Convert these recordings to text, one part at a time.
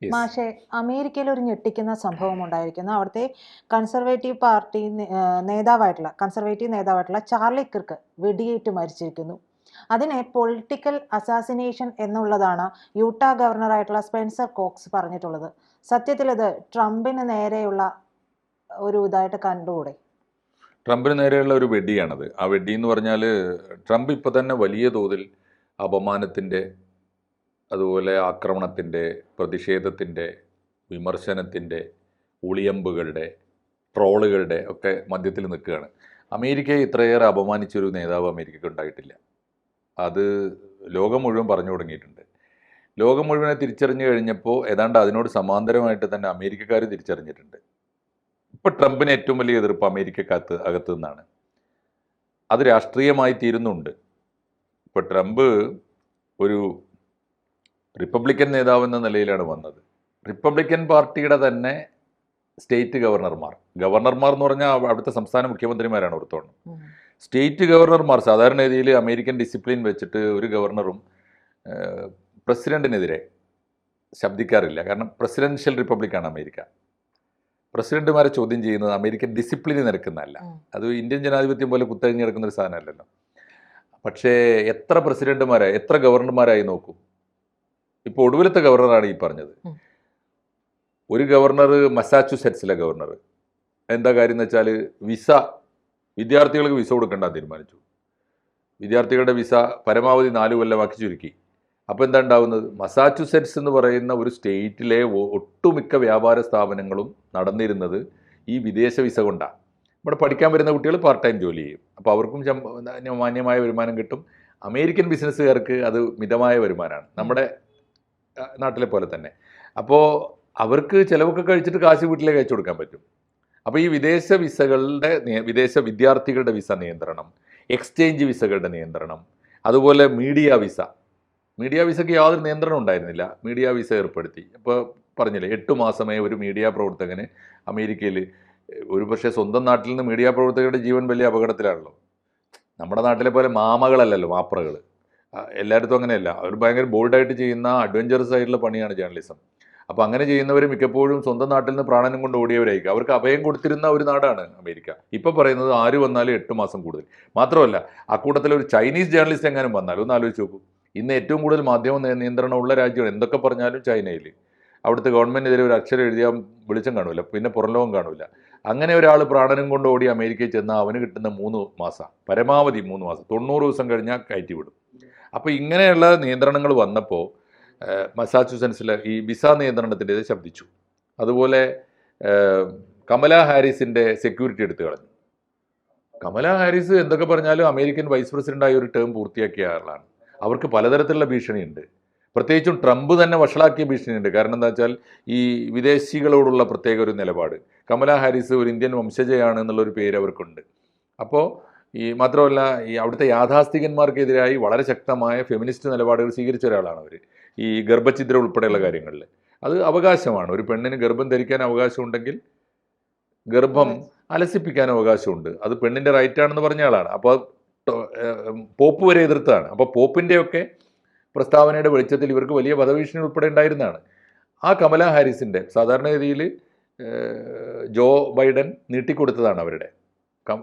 Yes. മാഷെ, അമേരിക്കയിൽ ഒരു ഞെട്ടിക്കുന്ന സംഭവം ഉണ്ടായിരിക്കുന്നു. അവിടുത്തെ കൺസർവേറ്റീവ് നേതാവായിട്ടുള്ള ചാർലി കിർക്ക് വെടിയേറ്റ് മരിച്ചിരിക്കുന്നു. അതിനെ പൊളിറ്റിക്കൽ അസാസിനേഷൻ എന്നുള്ളതാണ് യൂട്ടാ ഗവർണറായിട്ടുള്ള സ്പെൻസർ കോക്സ് പറഞ്ഞിട്ടുള്ളത്. സത്യത്തിൽ ഇത് ട്രംപിന് നേരെയുള്ള ഒരു ഇതായിട്ട് കണ്ടുകൂടെ? ട്രംപിന് നേരെയുള്ള ഒരു വെടിയാണത്. ആ വെടി എന്ന് പറഞ്ഞാൽ ട്രംപ് ഇപ്പോൾ തന്നെ വലിയ തോതിൽ അപമാനത്തിൻ്റെ, അതുപോലെ ആക്രമണത്തിൻ്റെ, പ്രതിഷേധത്തിൻ്റെ, വിമർശനത്തിൻ്റെ, ഉളിയമ്പുകളുടെ, ട്രോളുകളുടെ ഒക്കെ മധ്യത്തിൽ നിൽക്കുകയാണ്. അമേരിക്കയെ ഇത്രയേറെ അപമാനിച്ചൊരു നേതാവ് അമേരിക്കയ്ക്ക് ഉണ്ടായിട്ടില്ല. അത് ലോകം മുഴുവൻ പറഞ്ഞു തുടങ്ങിയിട്ടുണ്ട്. ലോകം മുഴുവനെ തിരിച്ചറിഞ്ഞു കഴിഞ്ഞപ്പോൾ ഏതാണ്ട് അതിനോട് സമാന്തരമായിട്ട് തന്നെ അമേരിക്കക്കാർ തിരിച്ചറിഞ്ഞിട്ടുണ്ട്. ഇപ്പോൾ ട്രംപിന് ഏറ്റവും വലിയ എതിർപ്പ് അകത്ത് നിന്നാണ്. അത് രാഷ്ട്രീയമായി തീരുന്നുണ്ട്. ഇപ്പോൾ ട്രംപ് ഒരു റിപ്പബ്ലിക്കൻ നേതാവ് എന്ന നിലയിലാണ് വന്നത്. റിപ്പബ്ലിക്കൻ പാർട്ടിയുടെ തന്നെ സ്റ്റേറ്റ് ഗവർണർമാർ എന്ന് പറഞ്ഞാൽ അവിടുത്തെ സംസ്ഥാന മുഖ്യമന്ത്രിമാരാണ് ഓർത്തോണം. സ്റ്റേറ്റ് ഗവർണർമാർ സാധാരണ രീതിയിൽ അമേരിക്കൻ ഡിസിപ്ലിൻ വെച്ചിട്ട് ഒരു ഗവർണറും പ്രസിഡന്റിനെതിരെ ശബ്ദിക്കാറില്ല. കാരണം പ്രസിഡൻഷ്യൽ റിപ്പബ്ലിക്കാണ് അമേരിക്ക. പ്രസിഡന്റുമാരെ ചോദ്യം ചെയ്യുന്നത് അമേരിക്കൻ ഡിസിപ്ലിന് നിരക്കുന്നതല്ല. അത് ഇന്ത്യൻ ജനാധിപത്യം പോലെ കുത്തഴിഞ്ഞ് കിടക്കുന്ന ഒരു സാധനമല്ലല്ലോ. പക്ഷേ എത്ര ഗവർണർമാരായി നോക്കൂ. ഇപ്പോൾ ഒടുവിലത്തെ ഗവർണറാണ് ഈ പറഞ്ഞത്. ഒരു ഗവർണർ മസാച്യുസെറ്റ്സിലെ ഗവർണർ എന്താ കാര്യം എന്ന് വെച്ചാൽ വിദ്യാർത്ഥികൾക്ക് വിസ കൊടുക്കേണ്ട തീരുമാനിച്ചു. വിദ്യാർത്ഥികളുടെ വിസ പരമാവധി 4 കൊല്ലമാക്കി ചുരുക്കി. അപ്പോൾ എന്താ ഉണ്ടാവുന്നത്? മസാച്യുസെറ്റ്സ് എന്ന് പറയുന്ന ഒരു സ്റ്റേറ്റിലെ ഒട്ടുമിക്ക വ്യാപാര സ്ഥാപനങ്ങളും നടന്നിരുന്നത് ഈ വിദേശ വിസ കൊണ്ടാണ്. ഇവിടെ പഠിക്കാൻ വരുന്ന കുട്ടികൾ പാർട്ട് ടൈം ജോലി ചെയ്യും. അപ്പോൾ അവർക്കും മാന്യമായ വരുമാനം കിട്ടും. അമേരിക്കൻ ബിസിനസ്സുകാർക്ക് അത് മിതമായ വരുമാനമാണ്, നമ്മുടെ നാട്ടിലെ പോലെ തന്നെ. അപ്പോൾ അവർക്ക് ചിലവൊക്കെ കഴിച്ചിട്ട് കാശ് വീട്ടിലേക്ക് അയച്ചു കൊടുക്കാൻ പറ്റും. അപ്പോൾ ഈ വിദേശ വിദ്യാർത്ഥികളുടെ വിസ നിയന്ത്രണം, എക്സ്ചേഞ്ച് വിസകളുടെ നിയന്ത്രണം, അതുപോലെ മീഡിയ വിസയ്ക്ക് യാതൊരു നിയന്ത്രണം ഉണ്ടായിരുന്നില്ല. മീഡിയ വിസ ഏർപ്പെടുത്തി. ഇപ്പോൾ പറഞ്ഞില്ലേ, 8 മാസമേ ഒരു മീഡിയ പ്രവർത്തകന് അമേരിക്കയിൽ, ഒരുപക്ഷെ സ്വന്തം നാട്ടിൽ നിന്ന് മീഡിയ പ്രവർത്തകരുടെ ജീവൻ വലിയ അപകടത്തിലാണല്ലോ. നമ്മുടെ നാട്ടിലെ പോലെ മാമകളല്ലല്ലോ മാപ്രകൾ. എല്ലായിടത്തും അങ്ങനെയല്ല. അവർ ഭയങ്കര ബോൾഡായിട്ട് ചെയ്യുന്ന അഡ്വഞ്ചറസ് ആയിട്ടുള്ള പണിയാണ് ജേർണലിസം. അപ്പോൾ അങ്ങനെ ചെയ്യുന്നവർ മിക്കപ്പോഴും സ്വന്തം നാട്ടിൽ നിന്ന് പ്രാണനം കൊണ്ട് ഓടിയവരായിരിക്കും. അവർക്ക് അഭയം കൊടുത്തിരുന്ന ഒരു നാടാണ് അമേരിക്ക. ഇപ്പോൾ പറയുന്നത് ആര് വന്നാലും 8 മാസം കൂടുതൽ. മാത്രമല്ല, അക്കൂട്ടത്തിൽ ഒരു ചൈനീസ് ജേർണലിസ്റ്റ് എങ്ങാനും വന്നാലും ഒന്ന് ആലോചിച്ച് നോക്കൂ. ഇന്ന് ഏറ്റവും കൂടുതൽ മാധ്യമ നിയന്ത്രണമുള്ള രാജ്യമാണ്. എന്തൊക്കെ പറഞ്ഞാലും ചൈനയിൽ അവിടുത്തെ ഗവൺമെൻറ്റിനെതിരെ ഒരു അക്ഷരം എഴുതിയാൽ വെളിച്ചം കാണില്ല, പിന്നെ പുറംലോകം കാണില്ല. അങ്ങനെ ഒരാൾ പ്രാണനം കൊണ്ട് ഓടി അമേരിക്കയിൽ ചെന്നാൽ അവന് കിട്ടുന്ന 3 മാസം, പരമാവധി 3 മാസം, 90 ദിവസം കഴിഞ്ഞാൽ കയറ്റി വിടും. അപ്പോൾ ഇങ്ങനെയുള്ള നിയന്ത്രണങ്ങൾ വന്നപ്പോൾ മസാച്യുസെറ്റ്സിലെ ഈ വിസ നിയന്ത്രണത്തിൻ്റെത് ശബ്ദിച്ചു. അതുപോലെ കമലാ ഹാരിസിൻ്റെ സെക്യൂരിറ്റി എടുത്തു കളഞ്ഞു. കമലാ ഹാരിസ് എന്തൊക്കെ പറഞ്ഞാലും അമേരിക്കൻ വൈസ് പ്രസിഡൻ്റായി ഒരു ടേം പൂർത്തിയാക്കിയ ആളാണ്. അവർക്ക് പലതരത്തിലുള്ള ഭീഷണിയുണ്ട്. പ്രത്യേകിച്ചും ട്രംപ് തന്നെ വഷളാക്കിയ ഭീഷണിയുണ്ട്. കാരണം എന്താ വെച്ചാൽ ഈ വിദേശികളോടുള്ള പ്രത്യേക ഒരു നിലപാട്. കമലാ ഹാരിസ് ഒരു ഇന്ത്യൻ വംശജയാണ് എന്നുള്ളൊരു പേര് അവർക്കുണ്ട്. അപ്പോൾ മാത്രമല്ല, ഈ അവിടുത്തെ യാഥാസ്ഥികന്മാർക്കെതിരായി വളരെ ശക്തമായ ഫെമിനിസ്റ്റ് നിലപാടുകൾ സ്വീകരിച്ച ഒരാളാണ് അവർ. ഈ ഗർഭഛിദ്രം ഉൾപ്പെടെയുള്ള കാര്യങ്ങളിൽ അത് അവകാശമാണ്. ഒരു പെണ്ണിന് ഗർഭം ധരിക്കാൻ അവകാശമുണ്ടെങ്കിൽ ഗർഭം അലസിപ്പിക്കാൻ അവകാശമുണ്ട്. അത് പെണ്ണിൻ്റെ റൈറ്റാണെന്ന് പറഞ്ഞ ആളാണ്. അപ്പോൾ പോപ്പ് വരെ എതിർത്തതാണ്. അപ്പോൾ പോപ്പിൻ്റെയൊക്കെ പ്രസ്താവനയുടെ വെളിച്ചത്തിൽ ഇവർക്ക് വലിയ വധഭീഷണി ഉൾപ്പെടെ ഉണ്ടായിരുന്നതാണ്. ആ കമലാ ഹാരിസിൻ്റെ സാധാരണ രീതിയിൽ ജോ ബൈഡൻ നീട്ടിക്കൊടുത്തതാണ് അവരുടെ.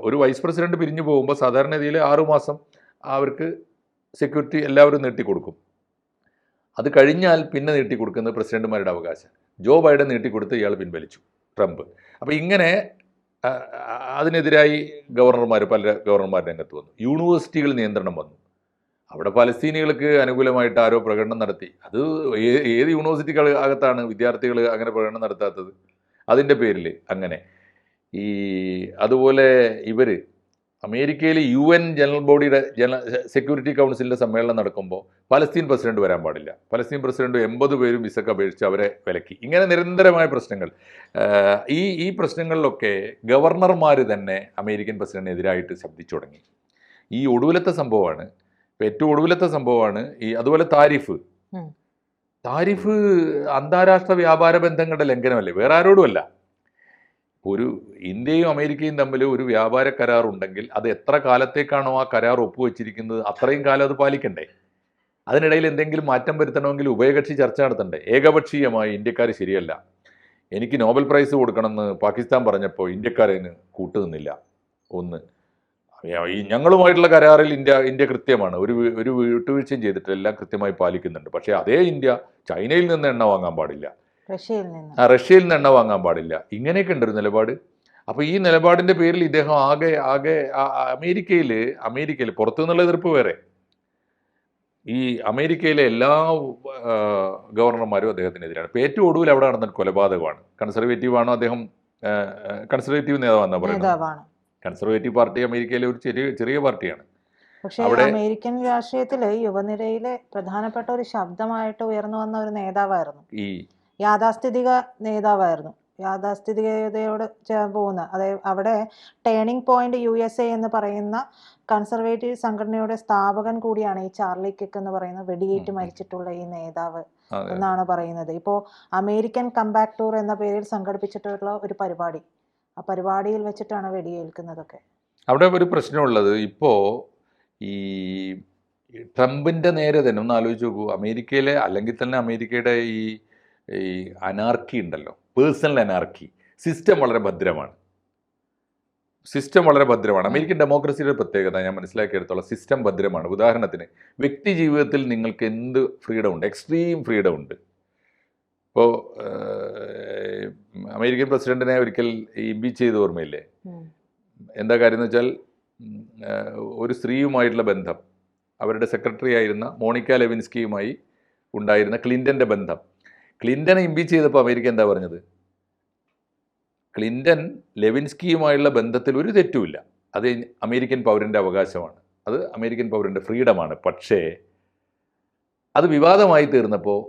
ഒരു വൈസ് പ്രസിഡന്റ് പിരിഞ്ഞു പോകുമ്പോൾ സാധാരണ രീതിയിൽ 6 മാസം അവർക്ക് സെക്യൂരിറ്റി എല്ലാവരും നീട്ടിക്കൊടുക്കും. അത് കഴിഞ്ഞാൽ പിന്നെ നീട്ടിക്കൊടുക്കുന്നത് പ്രസിഡന്റുമാരുടെ അവകാശം. ജോ ബൈഡൻ നീട്ടിക്കൊടുത്ത് ഇയാൾ പിൻവലിച്ചു, ട്രംപ്. അപ്പോൾ ഇങ്ങനെ അതിനെതിരായി പല ഗവർണർമാർ രംഗത്ത് വന്നു. യൂണിവേഴ്സിറ്റികൾ നിയന്ത്രണം വന്നു. അവിടെ പലസ്തീനികൾക്ക് അനുകൂലമായിട്ട് ആരോ പ്രകടനം നടത്തി. അത് ഏത് യൂണിവേഴ്സിറ്റികൾ അകത്താണ് വിദ്യാർത്ഥികൾ അങ്ങനെ പ്രകടനം നടത്താത്തത്? അതിൻ്റെ പേരിൽ അങ്ങനെ അതുപോലെ ഇവർ അമേരിക്കയിൽ UN സെക്യൂരിറ്റി കൗൺസിലിൻ്റെ സമ്മേളനം നടക്കുമ്പോൾ പലസ്തീൻ പ്രസിഡന്റ് വരാൻ പാടില്ല. പലസ്തീൻ പ്രസിഡന്റ് 80 പേരും വിസക്ക് അപേക്ഷിച്ച് അവരെ വിലക്കി. ഇങ്ങനെ നിരന്തരമായ പ്രശ്നങ്ങൾ. ഈ പ്രശ്നങ്ങളിലൊക്കെ ഗവർണർമാർ തന്നെ അമേരിക്കൻ പ്രസിഡന്റിനെതിരായിട്ട് ശബ്ദിച്ചു തുടങ്ങി. ഈ ഒടുവിലത്തെ സംഭവമാണ്, ഏറ്റവും ഒടുവിലത്തെ സംഭവമാണ് അതുപോലെ താരിഫ് അന്താരാഷ്ട്ര വ്യാപാര ബന്ധങ്ങളുടെ ലംഘനമല്ലേ, വേറെ ആരോടുമല്ല. ഒരു ഇന്ത്യയും അമേരിക്കയും തമ്മിൽ ഒരു വ്യാപാര കരാർ ഉണ്ടെങ്കിൽ അത് എത്ര കാലത്തേക്കാണോ ആ കരാർ ഒപ്പുവെച്ചിരിക്കുന്നത് അത്രയും കാലം അത് പാലിക്കണ്ടേ? അതിനിടയിൽ എന്തെങ്കിലും മാറ്റം വരുത്തണമെങ്കിൽ ഉഭയകക്ഷി ചർച്ച നടത്തണ്ടേ? ഏകപക്ഷീയമായി ഇന്ത്യക്കാർ ശരിയല്ല, എനിക്ക് നോബൽ പ്രൈസ് കൊടുക്കണമെന്ന് പാകിസ്ഥാൻ പറഞ്ഞപ്പോൾ ഇന്ത്യക്കാരതിന് കൂട്ടുനിന്നില്ല. ഒന്ന്, ഈ ഞങ്ങളുമായിട്ടുള്ള കരാറിൽ ഇന്ത്യ കൃത്യമാണ്, ഒരു വിട്ടുവീഴ്ചയും ചെയ്തിട്ടില്ല, എല്ലാം കൃത്യമായി പാലിക്കുന്നുണ്ട്. പക്ഷേ അതേ ഇന്ത്യ ചൈനയിൽ നിന്ന് എണ്ണ വാങ്ങാൻ പാടില്ല, റഷ്യയിൽ നിന്ന് എണ്ണ വാങ്ങാൻ പാടില്ല, ഇങ്ങനെയൊക്കെ ഉണ്ട് ഒരു നിലപാട്. അപ്പോൾ ഈ നിലപാടിൻ്റെ പേരിൽ ഇദ്ദേഹം ആകെ അമേരിക്കയിൽ പുറത്തു നിന്നുള്ള എതിർപ്പ് വേറെ, ഈ അമേരിക്കയിലെ എല്ലാ ഗവർണർമാരും അദ്ദേഹത്തിനെതിരാണ്. ഇപ്പോൾ ഏറ്റവും ഒടുവിൽ അവിടെ നടന്ന കൊലപാതകമാണ്. കൺസർവേറ്റീവാണോ അദ്ദേഹം? കൺസർവേറ്റീവ് നേതാവാണെന്നാ പറയുന്നത്. കൺസർവേറ്റീവ് പാർട്ടി അമേരിക്കയിലെ ഒരു ചെറിയ പാർട്ടിയാണ്. പക്ഷേ അമേരിക്കൻ രാഷ്ട്രീയത്തിലെ യുവനിരയിലെ പ്രധാനപ്പെട്ട ഒരു ശബ്ദമായിട്ട് ഉയർന്നു വന്ന ഒരു നേതാവായിരുന്നു, ഈ യാഥാസ്ഥിതിക നേതാവായിരുന്നു, യാഥാസ്ഥിതികതയോട് പോകുന്ന. അതായത് അവിടെ ടേണിംഗ് പോയിന്റ് USA എന്ന് പറയുന്ന കൺസർവേറ്റീവ് സംഘടനയുടെ സ്ഥാപകൻ കൂടിയാണ് ഈ ചാർലി കിർക്ക് എന്ന് പറയുന്ന വെടിയേറ്റ് മരിച്ചിട്ടുള്ള ഈ നേതാവ് എന്നാണ് പറയുന്നത്. ഇപ്പോൾ അമേരിക്കൻ കംബാക്ക് ടൂർ എന്ന പേരിൽ സംഘടിപ്പിച്ചിട്ടുള്ള ഒരു പരിപാടി, ആ പരിപാടിയിൽ വെച്ചിട്ടാണ് വെടിയേൽക്കുന്നതൊക്കെ. അവിടെ ഒരു പ്രശ്നമുള്ളത്, ഇപ്പോൾ ഈ ട്രംപിൻ്റെ നേരെ തന്നെ ഒന്ന് ആലോചിച്ച് നോക്കൂ. അമേരിക്കയിലെ അല്ലെങ്കിൽ തന്നെ അമേരിക്കയുടെ ഈ അനാർക്കി ഉണ്ടല്ലോ, പേഴ്സണൽ അനാർക്കി, സിസ്റ്റം വളരെ ഭദ്രമാണ്. അമേരിക്കൻ ഡെമോക്രസിയുടെ പ്രത്യേകത ഞാൻ മനസ്സിലാക്കിയെടുത്തോളം സിസ്റ്റം ഭദ്രമാണ്. ഉദാഹരണത്തിന് വ്യക്തി ജീവിതത്തിൽ നിങ്ങൾക്ക് എന്ത് ഫ്രീഡം ഉണ്ട്, എക്സ്ട്രീം ഫ്രീഡം ഉണ്ട്. ഇപ്പോൾ അമേരിക്കൻ പ്രസിഡന്റിനെ ഒരിക്കൽ ഇംപീച്ച് ചെയ്ത് ഓർമ്മയില്ലേ? എന്താ കാര്യം എന്ന് വെച്ചാൽ, ഒരു സ്ത്രീയുമായിട്ടുള്ള ബന്ധം, അവരുടെ സെക്രട്ടറി ആയിരുന്ന മോണിക്ക ലെവിൻസ്കിയുമായി ഉണ്ടായിരുന്ന ക്ലിൻ്റൻ്റെ ബന്ധം, ക്ലിൻ്റനെ ഇംപീച്ച് ചെയ്തപ്പോൾ അമേരിക്ക എന്താ പറഞ്ഞത്? ക്ലിൻ്റൺ ലെവിൻസ്കിയുമായുള്ള ബന്ധത്തിൽ ഒരു തെറ്റുമില്ല, അത് അമേരിക്കൻ പൗരൻ്റെ അവകാശമാണ്, അത് അമേരിക്കൻ പൗരൻ്റെ ഫ്രീഡമാണ്. പക്ഷേ അത് വിവാദമായി തീർന്നപ്പോൾ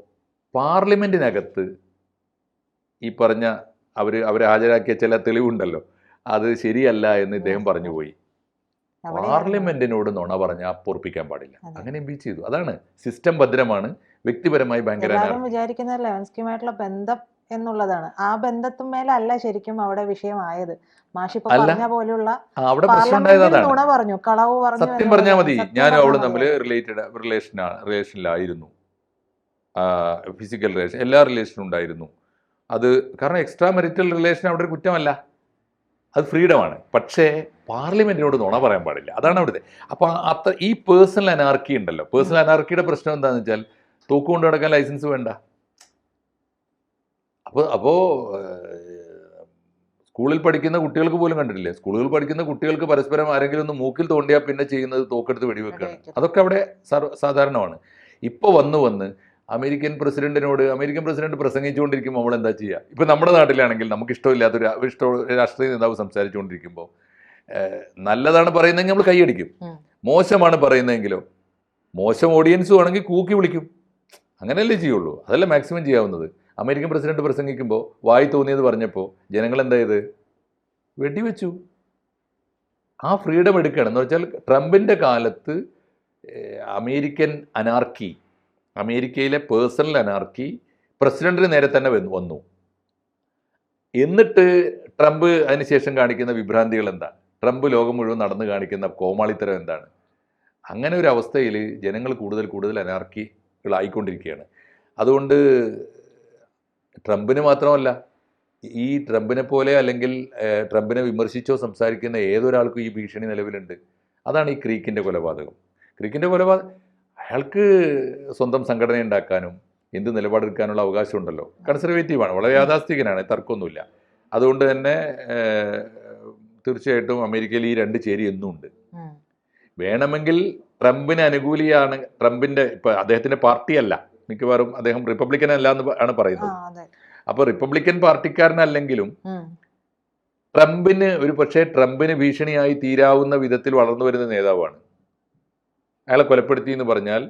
പാർലമെൻറ്റിനകത്ത് ഈ പറഞ്ഞ അവർ ഹാജരാക്കിയ ചില തെളിവുണ്ടല്ലോ, അത് ശരിയല്ല എന്ന് ഇദ്ദേഹം പറഞ്ഞുപോയി. പാർലമെന്റിനോട് നുണ പറഞ്ഞാൽ പൊറപ്പിക്കാൻ പാടില്ല, അങ്ങനെ ഇംപീച്ച് ചെയ്തു. അതാണ് സിസ്റ്റം ഭദ്രമാണ്, വ്യക്തിപരമായി ഭയങ്കര വിചാരിക്കുന്ന ലെവൻസ്കിയുമായിട്ടുള്ള ബന്ധം എന്നുള്ളതാണ്. ആ ബന്ധത്തുമേലല്ല ശരിക്കും അവിടെ വിഷയമായത്. മാഷിപ്പോ പറഞ്ഞ പോലുള്ള അവിടെ പ്രശ്നം ഉണ്ടായതാണ്. നുണ പറഞ്ഞു, കളവ് പറഞ്ഞു. സത്യം പറഞ്ഞാൽ മതി, ഞാനും അവളും തമ്മിൽ റിലേഷനിലായിരുന്നു, ഫിസിക്കൽ റിലേഷൻ, എല്ലാ റിലേഷനും ഉണ്ടായിരുന്നു. അത് കാരണം എക്സ്ട്രാ മെറിറ്റൽ റിലേഷൻ അവിടെ ഒരു കുറ്റമല്ല, അത് ഫ്രീഡമാണ്. പക്ഷേ പാർലമെന്റിനോട് നുണ പറയാൻ പാടില്ല, അതാണ് അവിടുത്തെ. അപ്പോൾ ഈ പേഴ്സണൽ അനാർക്കി ഉണ്ടല്ലോ, പേഴ്സണൽ അനാർക്കിയുടെ പ്രശ്നം എന്താണെന്ന് വെച്ചാൽ തോക്ക് കൊണ്ട് നടക്കാൻ ലൈസൻസ് വേണ്ട. അപ്പോൾ സ്കൂളിൽ പഠിക്കുന്ന കുട്ടികൾക്ക് പോലും കണ്ടിട്ടില്ലേ, സ്കൂളുകളിൽ പഠിക്കുന്ന കുട്ടികൾക്ക് പരസ്പരം ആരെങ്കിലും ഒന്ന് മൂക്കിൽ തോണ്ടിയാൽ പിന്നെ ചെയ്യുന്നത് തോക്കെടുത്ത് വെടിവെക്കുകയാണ്. അതൊക്കെ അവിടെ സാധാരണമാണ്. ഇപ്പോൾ വന്ന് അമേരിക്കൻ പ്രസിഡന്റ് പ്രസംഗിച്ചുകൊണ്ടിരിക്കുമ്പോൾ നമ്മൾ എന്താ ചെയ്യുക? ഇപ്പം നമ്മുടെ നാട്ടിലാണെങ്കിൽ നമുക്ക് ഇഷ്ടമില്ലാത്തൊരു രാഷ്ട്രീയ നേതാവ് സംസാരിച്ചുകൊണ്ടിരിക്കുമ്പോൾ നല്ലതാണ് പറയുന്നതെങ്കിൽ നമ്മൾ കൈയടിക്കും, മോശമാണ് പറയുന്നതെങ്കിലോ മോശം ഓഡിയൻസും ആണെങ്കിൽ കൂക്കി വിളിക്കും, അങ്ങനെയല്ലേ ചെയ്യുള്ളൂ. അതല്ല മാക്സിമം ചെയ്യാവുന്നത്. അമേരിക്കൻ പ്രസിഡന്റ് പ്രസംഗിക്കുമ്പോൾ വായി തോന്നിയത് പറഞ്ഞപ്പോൾ ജനങ്ങൾ എന്താ ചെയ്ത്? വെടിവെച്ചു. ആ ഫ്രീഡം എടുക്കുകയാണ്. എന്ന് വെച്ചാൽ ട്രംപിൻ്റെ കാലത്ത് അമേരിക്കൻ അനാർക്കി, അമേരിക്കയിലെ പേഴ്സണൽ അനാർക്കി പ്രസിഡന്റിന് നേരെ തന്നെ വന്നു. എന്നിട്ട് ട്രംപ് അതിനുശേഷം കാണിക്കുന്ന വിഭ്രാന്തികൾ എന്താണ്? ട്രംപ് ലോകം മുഴുവൻ നടന്നു കാണിക്കുന്ന കോമാളിത്തരം എന്താണ്? അങ്ങനെ ഒരു അവസ്ഥയിൽ ജനങ്ങൾ കൂടുതൽ അനാർക്കികളായിക്കൊണ്ടിരിക്കുകയാണ്. അതുകൊണ്ട് ട്രംപിന് മാത്രമല്ല, ഈ ട്രംപിനെ പോലെ അല്ലെങ്കിൽ ട്രംപിനെ വിമർശിച്ചോ സംസാരിക്കുന്ന ഏതൊരാൾക്കും ഈ ഭീഷണി നിലവിലുണ്ട്. അതാണ് ഈ ക്രീക്കിൻ്റെ കൊലപാതകം. അയാൾക്ക് സ്വന്തം സംഘടന ഉണ്ടാക്കാനും എന്ത് നിലപാടെടുക്കാനുള്ള അവകാശമുണ്ടല്ലോ. കൺസർവേറ്റീവാണ്, വളരെ യാഥാസ്ഥികനാണ്, തർക്കമൊന്നുമില്ല. അതുകൊണ്ട് തന്നെ തീർച്ചയായിട്ടും അമേരിക്കയിൽ ഈ രണ്ട് ചേരി എന്നും ഉണ്ട്. വേണമെങ്കിൽ ട്രംപിന് അനുകൂലിയാണ്, ട്രംപിൻ്റെ ഇപ്പം അദ്ദേഹത്തിൻ്റെ പാർട്ടിയല്ല, മിക്കവാറും അദ്ദേഹം റിപ്പബ്ലിക്കൻ അല്ല എന്ന് ആണ് പറയുന്നത്. അപ്പോൾ റിപ്പബ്ലിക്കൻ പാർട്ടിക്കാരനല്ലെങ്കിലും ട്രംപിന് ഭീഷണിയായി തീരാവുന്ന വിധത്തിൽ വളർന്നു വരുന്ന നേതാവാണ്. അയാളെ കൊലപ്പെടുത്തി എന്ന് പറഞ്ഞാൽ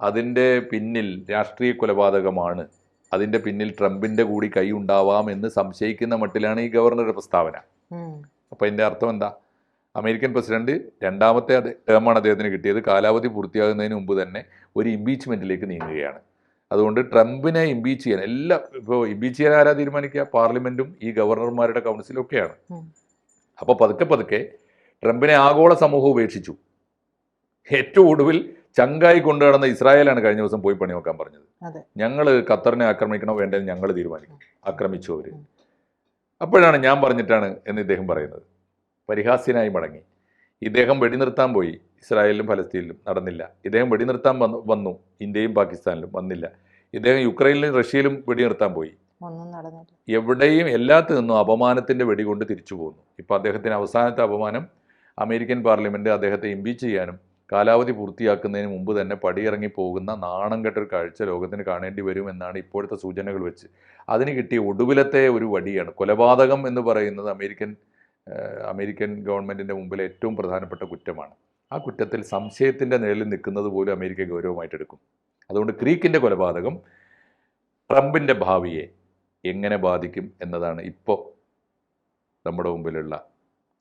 അതിൻ്റെ പിന്നിൽ രാഷ്ട്രീയ കൊലപാതകമാണ്, അതിൻ്റെ പിന്നിൽ ട്രംപിൻ്റെ കൂടി കൈ ഉണ്ടാവാം എന്ന് സംശയിക്കുന്ന മട്ടിലാണ് ഈ ഗവർണറുടെ പ്രസ്താവന. അപ്പോൾ അതിൻ്റെ അർത്ഥം എന്താ? അമേരിക്കൻ പ്രസിഡന്റ് രണ്ടാമത്തെ ടേമാണ് അദ്ദേഹത്തിന് കിട്ടിയത്, കാലാവധി പൂർത്തിയാകുന്നതിന് മുമ്പ് തന്നെ ഒരു ഇംപീച്ച്മെൻറ്റിലേക്ക് നീങ്ങുകയാണ്. അതുകൊണ്ട് ട്രംപിനെ ഇംപീച്ച് ചെയ്യാൻ ഇപ്പോൾ ഇംപീച്ച് ചെയ്യാൻ ആരാ തീരുമാനിക്കുക? പാർലമെൻറ്റും ഈ ഗവർണർമാരുടെ കൗൺസിലും ഒക്കെയാണ്. അപ്പോൾ പതുക്കെ ട്രംപിനെ ആഗോള സമൂഹം ഉപേക്ഷിച്ചു. ഏറ്റവും ഒടുവിൽ ചങ്കായി കൊണ്ടുനടന്ന ഇസ്രായേലാണ് കഴിഞ്ഞ ദിവസം പോയി പണി നോക്കാൻ പറഞ്ഞത്. അതെ. ഞങ്ങൾ ഖത്തറിനെ ആക്രമിക്കണോ വേണ്ടെന്ന് ഞങ്ങൾ തീരുമാനിക്കും, ആക്രമിച്ചു അവർ. അപ്പോഴാണ് ഞാൻ പറഞ്ഞിട്ടാണ് എന്ന് ഇദ്ദേഹം പറയുന്നത്. പരിഹാസ്യനായി മടങ്ങി. ഇദ്ദേഹം വെടിനിർത്താൻ പോയി ഇസ്രായേലിലും ഫലസ്തീനിലും, നടന്നില്ല. ഇദ്ദേഹം വെടിനിർത്താൻ വന്നു ഇന്ത്യയും പാകിസ്ഥാനിലും, വന്നില്ല. ഇദ്ദേഹം യുക്രൈനിലും റഷ്യയിലും വെടിനിർത്താൻ പോയി, ഒന്നും നടന്നില്ല. എവിടെയും എല്ലാത്തു നിന്നും അപമാനത്തിൻ്റെ വെടി കൊണ്ട് തിരിച്ചു പോകുന്നു. ഇപ്പോൾ അദ്ദേഹത്തിന് അവസാനത്തെ അപമാനം അമേരിക്കൻ പാർലമെൻറ്റ് അദ്ദേഹത്തെ ഇംപീച്ച് ചെയ്യാനും കാലാവധി പൂർത്തിയാക്കുന്നതിന് മുമ്പ് തന്നെ പടിയിറങ്ങി പോകുന്ന നാണം കെട്ടൊരു കാഴ്ച ലോകത്തിന് കാണേണ്ടി വരും എന്നാണ് ഇപ്പോഴത്തെ സൂചനകൾ വെച്ച്. അതിന് കിട്ടിയ ഒടുവിലത്തെ ഒരു വടിയാണ്. കൊലപാതകം എന്ന് പറയുന്നത് അമേരിക്കൻ ഗവൺമെൻറ്റിൻ്റെ മുമ്പിൽ ഏറ്റവും പ്രധാനപ്പെട്ട കുറ്റമാണ്. ആ കുറ്റത്തിൽ സംശയത്തിൻ്റെ നിഴലിൽ നിൽക്കുന്നത് പോലും അമേരിക്ക ഗൗരവമായിട്ടെടുക്കും. അതുകൊണ്ട് ക്രീക്കിൻ്റെ കൊലപാതകം ട്രംപിൻ്റെ ഭാവിയെ എങ്ങനെ ബാധിക്കും എന്നതാണ് ഇപ്പോൾ നമ്മുടെ മുമ്പിലുള്ള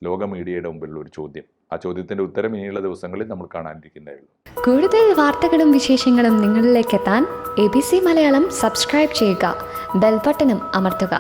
ലോക മീഡിയയുടെ മുമ്പിലുള്ള ഒരു ചോദ്യം. ആ ചോദ്യത്തിൻ്റെ ഉത്തരം ഇനിയുള്ള ദിവസങ്ങളിൽ നമ്മൾ കാണാനിരിക്കുന്നേ ഉള്ളൂ. കൂടുതൽ വാർത്തകളും വിശേഷങ്ങളും നിങ്ങളിലേക്ക് എത്താൻ ABC മലയാളം സബ്സ്ക്രൈബ് ചെയ്യുക, ബെൽബട്ടനും അമർത്തുക.